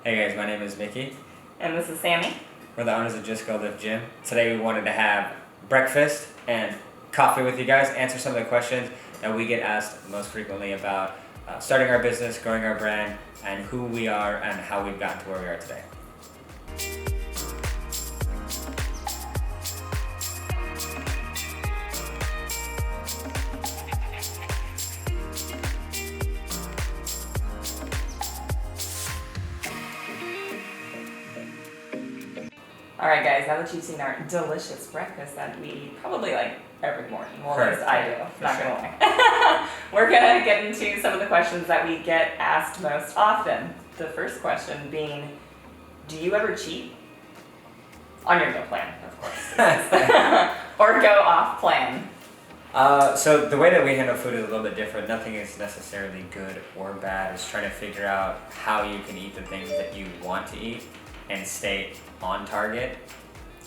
Hey guys, my name is Mickey. And this is Sammy. We're the owners of Just Go Live Gym. Today we wanted to have breakfast and coffee with you guys, answer some of the questions that we get asked most frequently about starting our business, growing our brand, and who we are and how we've gotten to where we are today. Alright guys, now that you've seen our delicious breakfast that we eat probably like every morning, well at least I do, not gonna lie. We're gonna get into some of the questions that we get asked most often. The first question being, do you ever cheat? On your meal plan, of course. Or go off plan. So the way that we handle food is a little bit different. Nothing is necessarily good or bad. It's trying to figure out how you can eat the things that you want to eat and stay on target.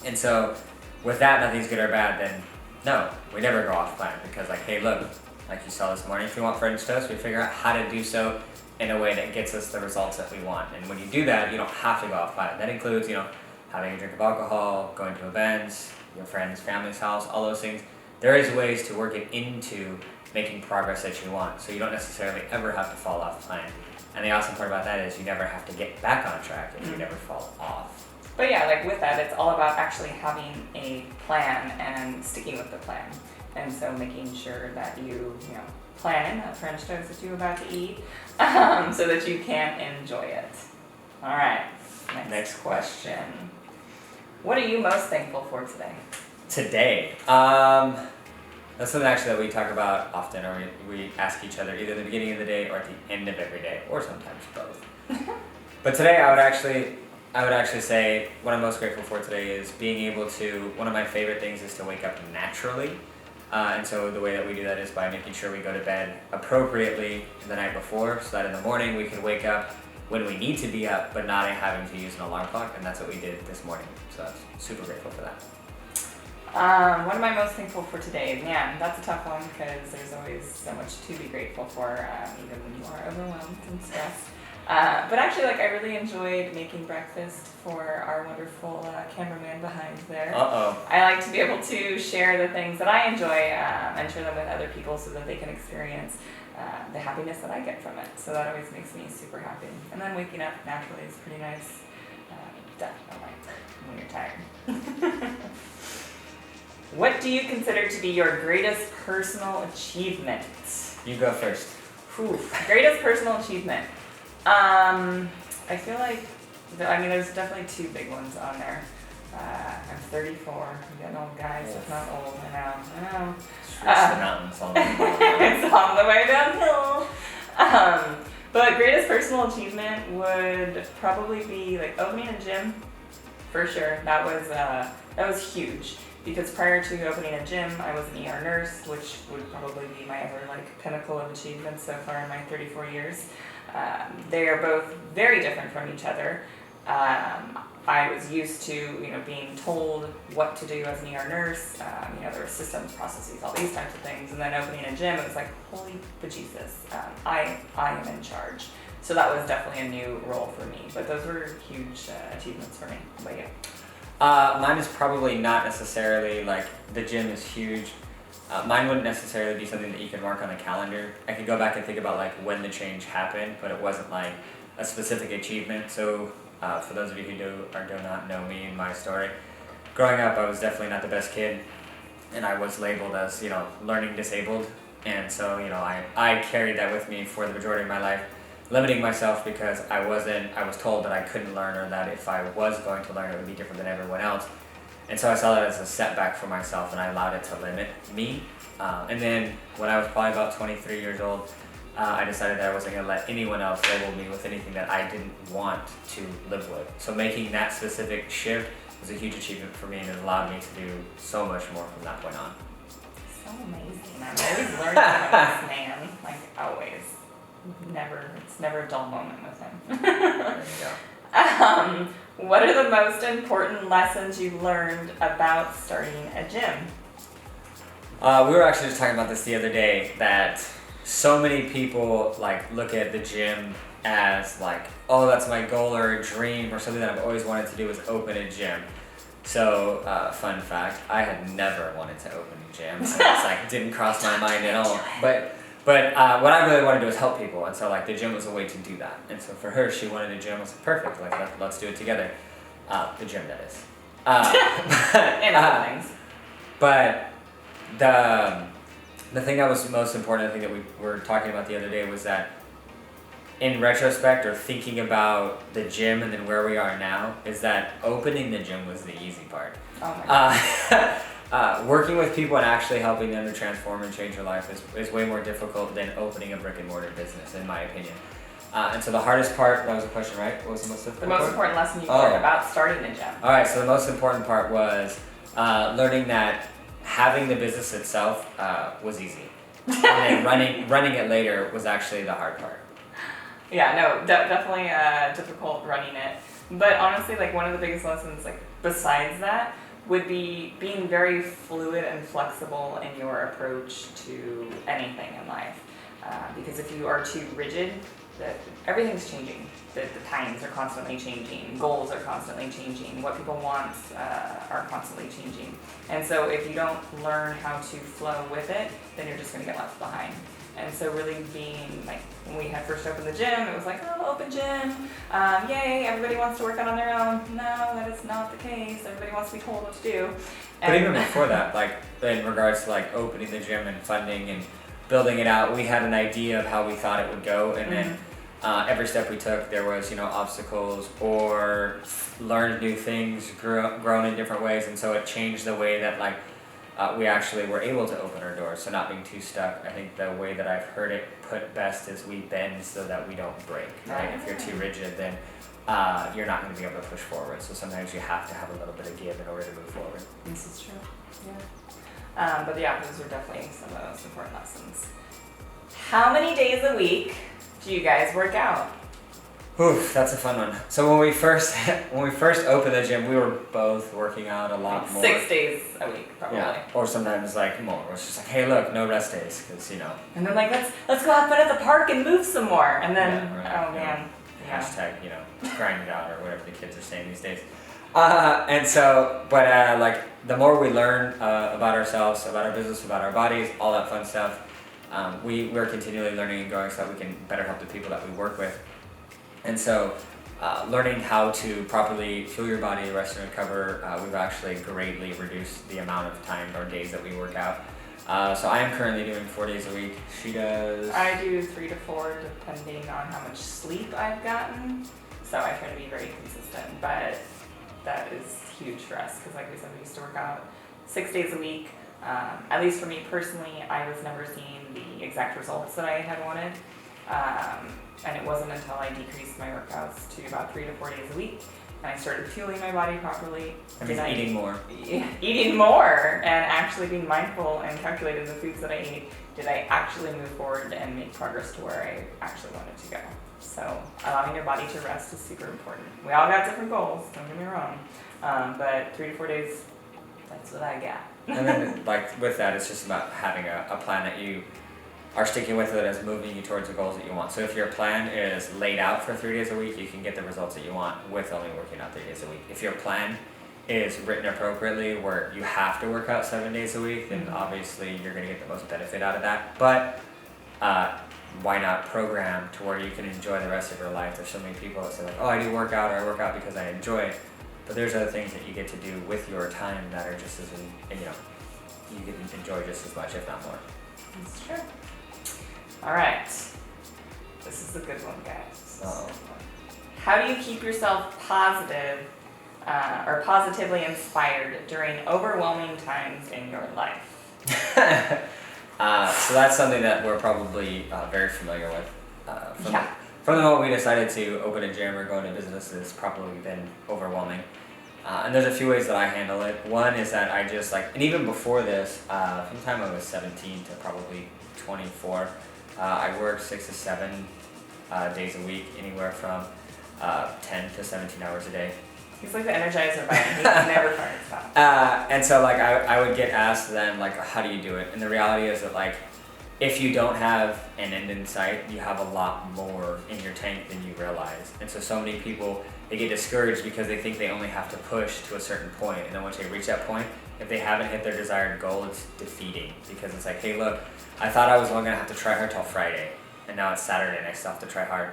And so with that, nothing's good or bad, then no, we never go off plan, because like, hey look, like you saw this morning, if you want French toast, we figure out how to do so in a way that gets us the results that we want. And when you do that, you don't have to go off plan. That includes, having a drink of alcohol, going to events, your friend's family's house, all those things. There is ways to work it into making progress that you want, so you don't necessarily ever have to fall off plan. And the awesome part about that is you never have to get back on track if you never fall off. But yeah, like with that, it's all about actually having a plan and sticking with the plan. And so making sure that you plan in that French toast that you're about to eat so that you can enjoy it. All right, next question. What are you most thankful for today? Today, that's something actually that we talk about often, or we ask each other either at the beginning of the day or at the end of every day, or sometimes both. But today I would actually say what I'm most grateful for today is being able to, one of my favorite things is to wake up naturally. And so the way that we do that is by making sure we go to bed appropriately the night before, so that in the morning we can wake up when we need to be up, but not having to use an alarm clock, and that's what we did this morning. So I'm super grateful for that. What am I most thankful for today? Man, that's a tough one because there's always so much to be grateful for, even when you are overwhelmed and stressed. But actually, I really enjoyed making breakfast for our wonderful cameraman behind there. I like to be able to share the things that I enjoy and share them with other people so that they can experience the happiness that I get from it. So that always makes me super happy. And then waking up naturally is pretty nice. Definitely, when you're tired. What do you consider to be your greatest personal achievement? You go first. Greatest personal achievement. I feel like, there's definitely two big ones on there. I'm 34. I'm getting old, guys. It's not old. I know. It's the mountains on the way. It's on the way downhill. But greatest personal achievement would probably be opening a gym, for sure. That was huge. Because prior to opening a gym, I was an ER nurse, which would probably be my ever pinnacle of achievement so far in my 34 years. They are both very different from each other. I was used to being told what to do as an ER nurse. There were systems, processes, all these types of things. And then opening a gym, it was holy bejesus, I am in charge. So that was definitely a new role for me. But those were huge achievements for me. But yeah. Mine is probably not necessarily the gym is huge. Mine wouldn't necessarily be something that you can mark on the calendar. I could go back and think about when the change happened, but it wasn't a specific achievement. So for those of you who do not know me and my story, growing up I was definitely not the best kid, and I was labeled as learning disabled, and so I carried that with me for the majority of my life, limiting myself because I was told that I couldn't learn, or that if I was going to learn it would be different than everyone else. And so I saw that as a setback for myself, and I allowed it to limit me. And then when I was probably about 23 years old, I decided that I wasn't going to let anyone else label me with anything that I didn't want to live with. So making that specific shift was a huge achievement for me, and it allowed me to do so much more from that point on. So amazing. I'm always learning about this man, always. It's never a dull moment with him. There you go. What are the most important lessons you've learned about starting a gym? We were actually just talking about this the other day, that so many people look at the gym as like, oh, that's my goal or a dream or something that I've always wanted to do is open a gym. So, fun fact, I had never wanted to open a gym. So it's like, didn't cross my mind at all. But what I really wanted to do was help people. And so like the gym was a way to do that. And so for her, she wanted a gym. I was like, perfect, like let's do it together. The gym, that is. And other things. But the thing that was most important, I think that we were talking about the other day, was that in retrospect or thinking about the gym and then where we are now, is that opening the gym was the easy part. Oh my God. Working with people and actually helping them to transform and change their life is way more difficult than opening a brick and mortar business, in my opinion. And so the hardest part, that was a question, right? What was the most difficult The most part? important lesson you learned about starting a gym. Alright, so the most important part was learning that having the business itself was easy. And then running it later was actually the hard part. Yeah, no, definitely difficult running it. But honestly, like one of the biggest lessons, like besides that, would be being very fluid and flexible in your approach to anything in life. Because if you are too rigid, everything's changing. The times are constantly changing. Goals are constantly changing. What people want are constantly changing. And so if you don't learn how to flow with it, then you're just going to get left behind. And so really being like, when we had first opened the gym, it was like, oh, open gym, yay, everybody wants to work out on their own. No, that is not the case. Everybody wants to be told what to do. But even before that, like in regards to like opening the gym and funding and building it out, we had an idea of how we thought it would go, and then every step we took, there was obstacles or learned new things, grown in different ways, and so it changed the way that like we actually were able to open our doors. So not being too stuck. I think the way that I've heard it put best is we bend so that we don't break. Right? If you're too rigid, then you're not going to be able to push forward. So sometimes you have to have a little bit of give in order to move forward. This is true. Yeah. But yeah, those are definitely some of the most important lessons. How many days a week do you guys work out? Oof, that's a fun one. So when we first opened the gym, we were both working out a lot more. 6 days a week, probably. Yeah, or sometimes like more. It's just like, hey, look, no rest days, because And then like let's go have fun at the park and move some more. And then man, hashtag grind it out or whatever the kids are saying these days. And so, but like the more we learn about ourselves, about our business, about our bodies, all that fun stuff, we're continually learning and growing so that we can better help the people that we work with. And so, learning how to properly fuel your body, rest and recover, we've actually greatly reduced the amount of time or days that we work out. So I am currently doing 4 days a week. She does... I do 3 to 4 depending on how much sleep I've gotten. So I try to be very consistent, but that is huge for us because like we said, we used to work out 6 days a week. At least for me personally, I was never seeing the exact results that I had wanted. And it wasn't until I decreased my workouts to about 3 to 4 days a week and I started fueling my body properly. Eating more. Eating more and actually being mindful and calculating the foods that I ate, did I actually move forward and make progress to where I actually wanted to go. So allowing your body to rest is super important. We all got different goals, don't get me wrong, but 3 to 4 days, that's what I got. And then like with that, it's just about having a plan that you are sticking with it as moving you towards the goals that you want. So if your plan is laid out for 3 days a week, you can get the results that you want with only working out 3 days a week. If your plan is written appropriately where you have to work out 7 days a week, then obviously you're going to get the most benefit out of that. But why not program to where you can enjoy the rest of your life? There's so many people that say like, oh, I do work out or I work out because I enjoy it. But there's other things that you get to do with your time that are just as, you get to enjoy just as much, if not more. That's true. All right. This is a good one, guys. How do you keep yourself positive or positively inspired during overwhelming times in your life? So that's something that we're probably very familiar with. From the moment we decided to open a gym or go into business, it's probably been overwhelming. And there's a few ways that I handle it. One is that I just and even before this, from the time I was 17 to probably 24, I worked 6 to 7 days a week, anywhere from 10 to 17 hours a day. He's like the Energizer Bunny. He never finds stop. And so I would get asked then how do you do it? And the reality is that if you don't have an end in sight, you have a lot more in your tank than you realize. And so many people, they get discouraged because they think they only have to push to a certain point. And then once they reach that point, if they haven't hit their desired goal, it's defeating, because it's like, hey, look, I thought I was only gonna have to try hard till Friday, and now it's Saturday and I still have to try hard.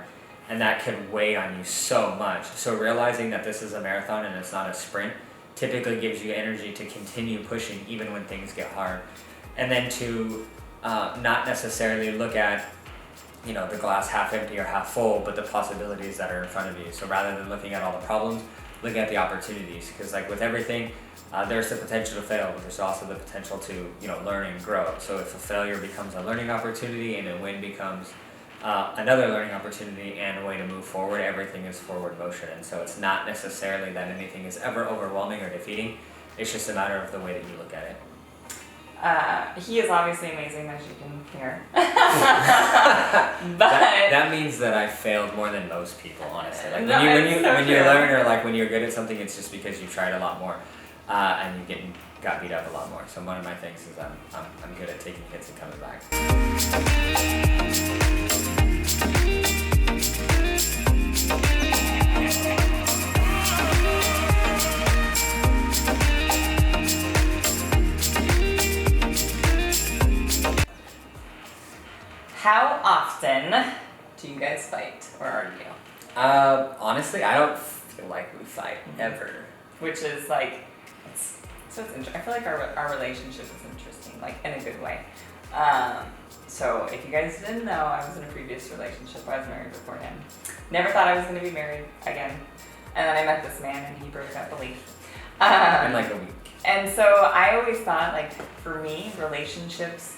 And that can weigh on you so much. So realizing that this is a marathon and it's not a sprint typically gives you energy to continue pushing even when things get hard. And then to not necessarily look at, you know, the glass half empty or half full, but the possibilities that are in front of you. So rather than looking at all the problems, look at the opportunities. Because like with everything, there's the potential to fail, but there's also the potential to, you know, learn and grow. So if a failure becomes a learning opportunity and a win becomes another learning opportunity and a way to move forward, everything is forward motion. And so it's not necessarily that anything is ever overwhelming or defeating. It's just a matter of the way that you look at it. He is obviously amazing, as you can hear. but that means that I failed more than most people, honestly. Like no, when you true. learn, or like when you're good at something, it's just because you tried a lot more, and you got beat up a lot more. So one of my things is I'm good at taking hits and coming back. How often do you guys fight or argue? Honestly, I don't feel like we fight ever. Which is like, it's I feel like our relationship is interesting, like in a good way. So if you guys didn't know, I was in a previous relationship. I was married before him. Never thought I was going to be married again. And then I met this man and he broke that belief. In like a week. And so I always thought, like, for me, relationships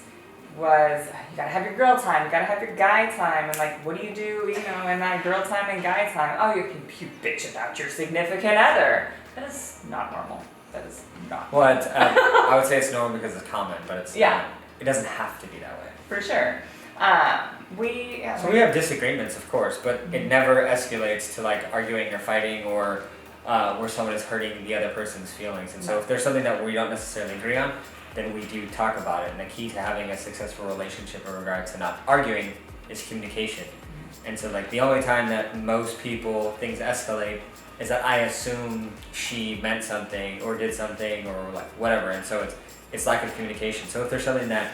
was, you gotta have your girl time, you gotta have your guy time, and like, what do, you know, in that girl time and guy time? Oh, you bitch about your significant other. That is not normal. That is not Well, I would say it's normal because it's common, but it's Yeah. it doesn't have to be that way. For sure. So we have disagreements, of course, but it never escalates to like arguing or fighting or where someone is hurting the other person's feelings. And so if there's something that we don't necessarily agree on, then we do talk about it. And the key to having a successful relationship in regards to not arguing is communication. And so like the only time that most people, things escalate is that I assume she meant something or did something or like whatever. And so it's lack of communication. So if there's something that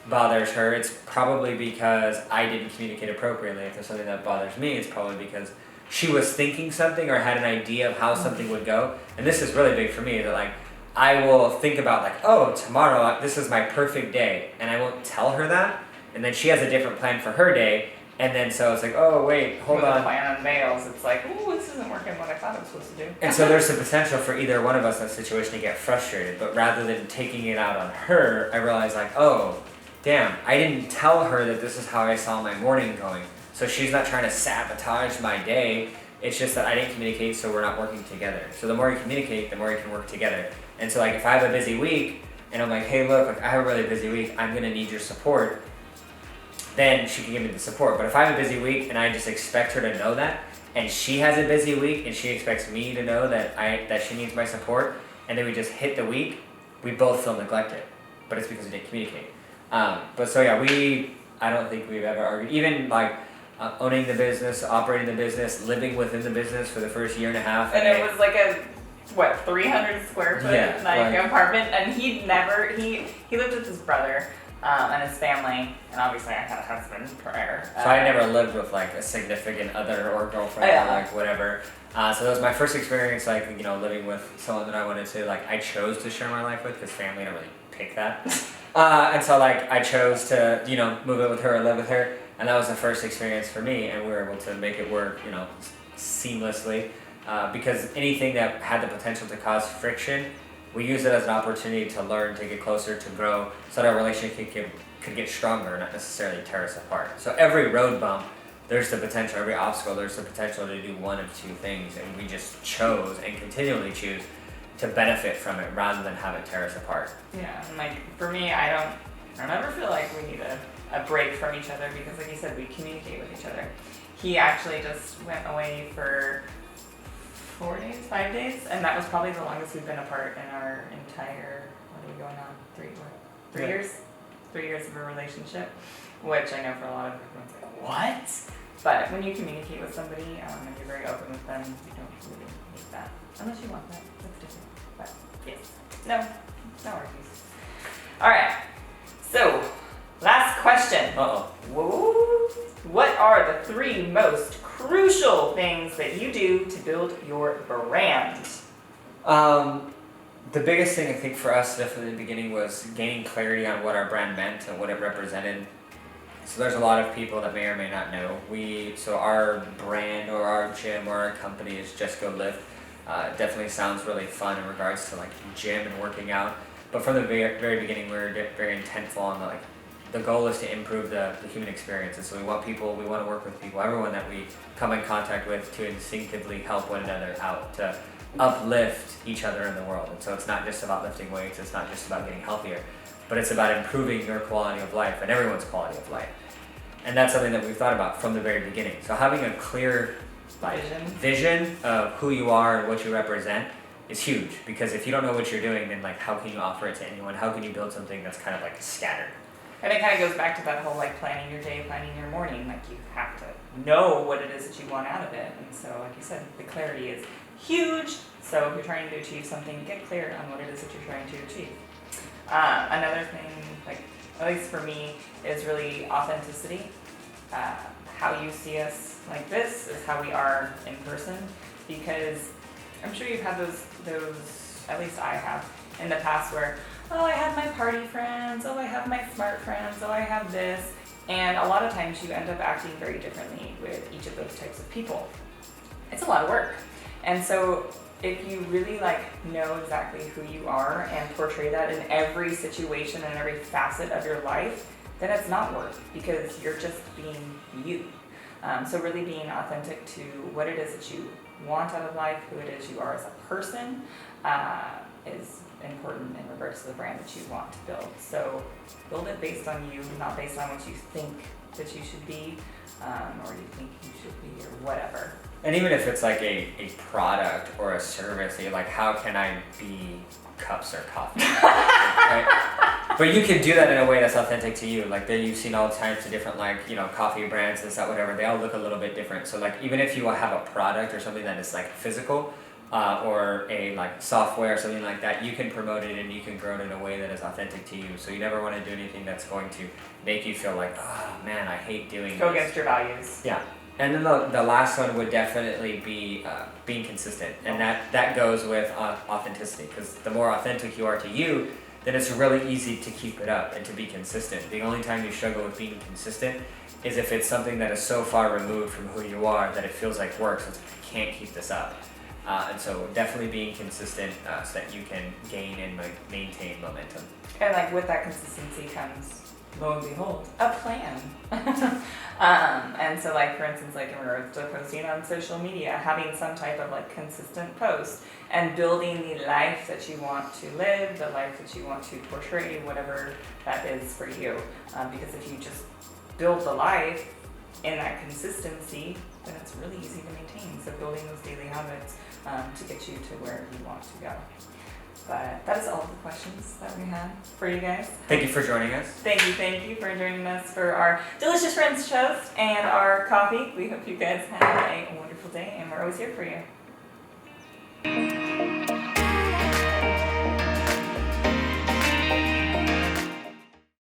bothers her, it's probably because I didn't communicate appropriately. If there's something that bothers me, it's probably because she was thinking something or had an idea of how something would go. And this is really big for me, that like I will think about like, oh, tomorrow this is my perfect day, and I won't tell her that, and then she has a different plan for her day, and then so it's like, oh wait, hold on. The plan unveils, it's like, ooh, this isn't working what I thought it was supposed to do. And so there's the potential for either one of us in that situation to get frustrated, but rather than taking it out on her, I realized like, oh, damn, I didn't tell her that this is how I saw my morning going. So she's not trying to sabotage my day. It's just that I didn't communicate, so we're not working together. So the more you communicate, the more you can work together. And so like if I have a busy week and I'm like, hey look, like, I have a really busy week, I'm gonna need your support, then she can give me the support. But if I have a busy week and I just expect her to know that, and she has a busy week and she expects me to know that she needs my support, and then we just hit the week, we both feel neglected. But it's because we didn't communicate. But so yeah, I don't think we've ever argued. Even like owning the business, operating the business, living within the business for the first year and a half. And it was like a 300 square foot apartment, and he lived with his brother and his family, and obviously I had a husband prior. So I never lived with like a significant other or girlfriend or like whatever. So that was my first experience, like, you know, living with someone that I wanted to, like, I chose to share my life with, because family don't really pick that. And so like I chose to, you know, move in with her and live with her, and that was the first experience for me, and we were able to make it work, you know, seamlessly. Because anything that had the potential to cause friction, we use it as an opportunity to learn, to get closer, to grow, so that our relationship could get stronger, not necessarily tear us apart. So every road bump, there's the potential, every obstacle, there's the potential to do one of two things, and we just chose and continually choose to benefit from it rather than have it tear us apart. Yeah, and like for me, I don't ever feel like we need a break from each other, because like you said, we communicate with each other. He actually just went away for 5 days, and that was probably the longest we've been apart in our entire, what are we going on, 3 years? 3 years of a relationship, which I know for a lot of everyone's like, what? But when you communicate with somebody and you're very open with them, you don't really need that. Unless you want that, that's different. But yes, no argues. All right, so last question. Whoa. What are the 3 most crucial things that you do to build your brand? The biggest thing I think for us definitely in the beginning was gaining clarity on what our brand meant and what it represented. So there's a lot of people that may or may not know. So our brand or our gym or our company is Just Go Lift. Definitely sounds really fun in regards to like gym and working out. But from the very beginning, we were very intentful on the goal is to improve the human experience. And so we want to work with people, everyone that we come in contact with, to instinctively help one another out, to uplift each other in the world. And so it's not just about lifting weights, it's not just about getting healthier, but it's about improving your quality of life and everyone's quality of life. And that's something that we've thought about from the very beginning. So having a clear vision of who you are and what you represent is huge, because if you don't know what you're doing, then like how can you offer it to anyone? How can you build something that's kind of like scattered? And it kind of goes back to that whole like planning your day, planning your morning. Like you have to know what it is that you want out of it. And so like you said, the clarity is huge. So if you're trying to achieve something, get clear on what it is that you're trying to achieve. Another thing, like at least for me, is really authenticity. How you see us like this is how we are in person, because I'm sure you've had those, at least I have, in the past where, oh, I have my party friends, oh, I have my smart friends, oh, I have this. And a lot of times you end up acting very differently with each of those types of people. It's a lot of work. And so if you really like know exactly who you are and portray that in every situation and every facet of your life, then it's not work, because you're just being you. So really being authentic to what it is that you want out of life, who it is you are as a person, is important in regards to the brand that you want to build. So build it based on you, not based on what you think that you should be, or you think you should be, or whatever. And even if it's like a product or a service, you're like, how can I be cups or coffee? Right? But you can do that in a way that's authentic to you. Like you've seen all types of different coffee brands, this, that, whatever. They all look a little bit different. So like even if you have a product or something that is like physical, or a like software or something like that, you can promote it and you can grow it in a way that is authentic to you. So you never want to do anything that's going to make you feel like, oh man, I hate doing this. Go against your values. Yeah. And then the last one would definitely be being consistent. And that goes with authenticity, because the more authentic you are to you, then it's really easy to keep it up and to be consistent. The only time you struggle with being consistent is if it's something that is so far removed from who you are that it feels like work, so it's like, I can't keep this up. And so definitely being consistent so that you can gain and maintain momentum. And like with that consistency comes, lo and behold, a plan. And so like for instance, like in regards to posting on social media, having some type of like consistent post and building the life that you want to live, the life that you want to portray, whatever that is for you. Because if you just build the life in that consistency, then it's really easy to maintain. So building those daily habits to get you to where you want to go. But that is all the questions that we had for you guys. Thank you for joining us. Thank you for joining us for our delicious French toast and our coffee. We hope you guys have a wonderful day, and we're always here for you.